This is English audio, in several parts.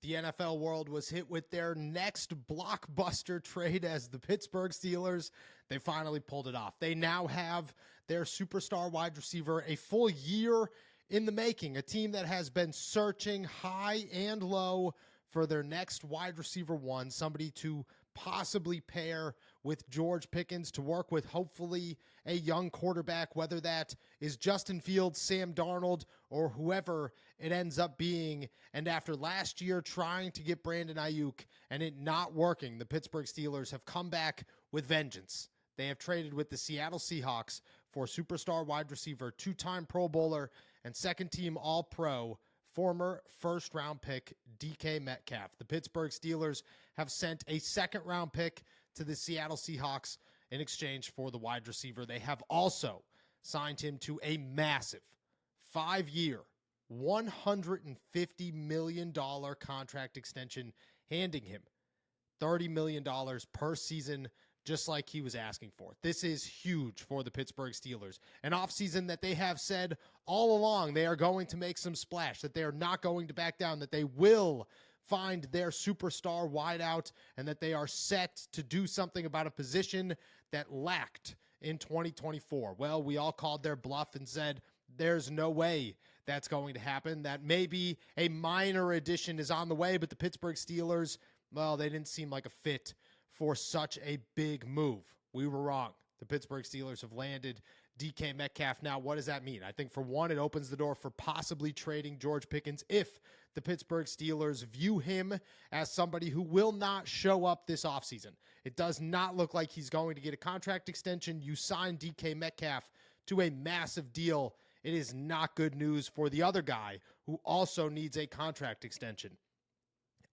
The NFL world was hit with their next blockbuster trade as the Pittsburgh Steelers. They finally pulled it off. They now have their superstar wide receiver a full year in the making, a team that has been searching high and low for their next wide receiver one, somebody to possibly pair with George Pickens to work with hopefully a young quarterback, whether that is Justin Fields, Sam Darnold, or whoever it ends up being. And after last year trying to get Brandon Ayuk and it not working, the Pittsburgh Steelers have come back with vengeance. They have traded with the Seattle Seahawks for superstar wide receiver, two-time Pro Bowler, and second-team All-Pro, former first-round pick DK Metcalf. The Pittsburgh Steelers have sent a second-round pick to the Seattle Seahawks in exchange for the wide receiver. They have also signed him to a massive 5-year, $150 million contract extension, handing him $30 million per season, just like he was asking for. This is huge for the Pittsburgh Steelers. An offseason that they have said all along they are going to make some splash, that they are not going to back down, that they will find their superstar wideout, and that they are set to do something about a position that lacked in 2024. Well, we all called their bluff and said, there's no way that's going to happen, that maybe a minor addition is on the way, but the Pittsburgh Steelers, well, they didn't seem like a fit for such a big move. We were wrong. The Pittsburgh Steelers have landed DK Metcalf. Now, what does that mean? I think, for one, it opens the door for possibly trading George Pickens if the Pittsburgh Steelers view him as somebody who will not show up this offseason. It does not look like he's going to get a contract extension. You sign DK Metcalf to a massive deal. It is not good news for the other guy who also needs a contract extension.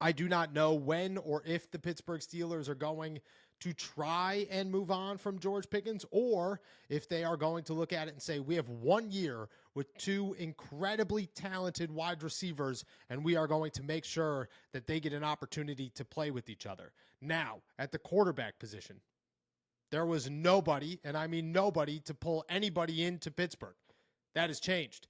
I do not know when or if the Pittsburgh Steelers are going to try and move on from George Pickens, or if they are going to look at it and say, we have 1 year with two incredibly talented wide receivers, and we are going to make sure that they get an opportunity to play with each other. Now, at the quarterback position, there was nobody, and I mean nobody, to pull anybody into Pittsburgh. That has changed.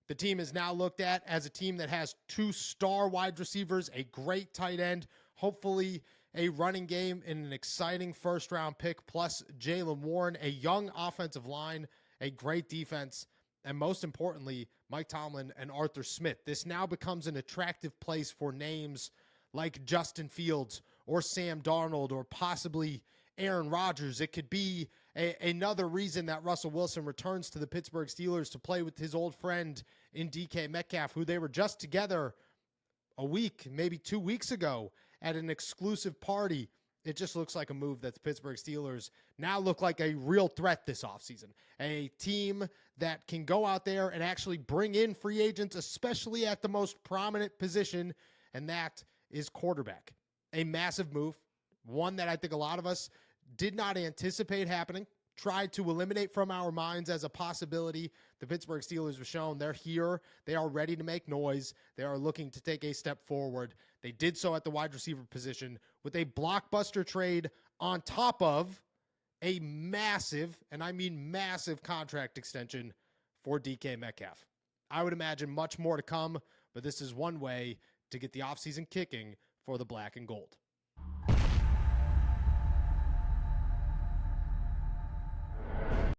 The team is now looked at as a team that has two star wide receivers, a great tight end, hopefully a running game, and an exciting first-round pick, plus Jaylen Warren, a young offensive line, a great defense, and most importantly, Mike Tomlin and Arthur Smith. This now becomes an attractive place for names like Justin Fields or Sam Darnold or possibly Aaron Rodgers. It could be another reason that Russell Wilson returns to the Pittsburgh Steelers to play with his old friend in DK Metcalf, who they were just together a week, maybe 2 weeks ago at an exclusive party. It just looks like a move that the Pittsburgh Steelers now look like a real threat this offseason. A team that can go out there and actually bring in free agents, especially at the most prominent position, and that is quarterback. A massive move, one that I think a lot of us did not anticipate happening, tried to eliminate from our minds as a possibility. The Pittsburgh Steelers have shown they're here. They are ready to make noise. They are looking to take a step forward. They did so at the wide receiver position with a blockbuster trade on top of a massive, and I mean massive, contract extension for DK Metcalf. I would imagine much more to come, but this is one way to get the offseason kicking for the black and gold.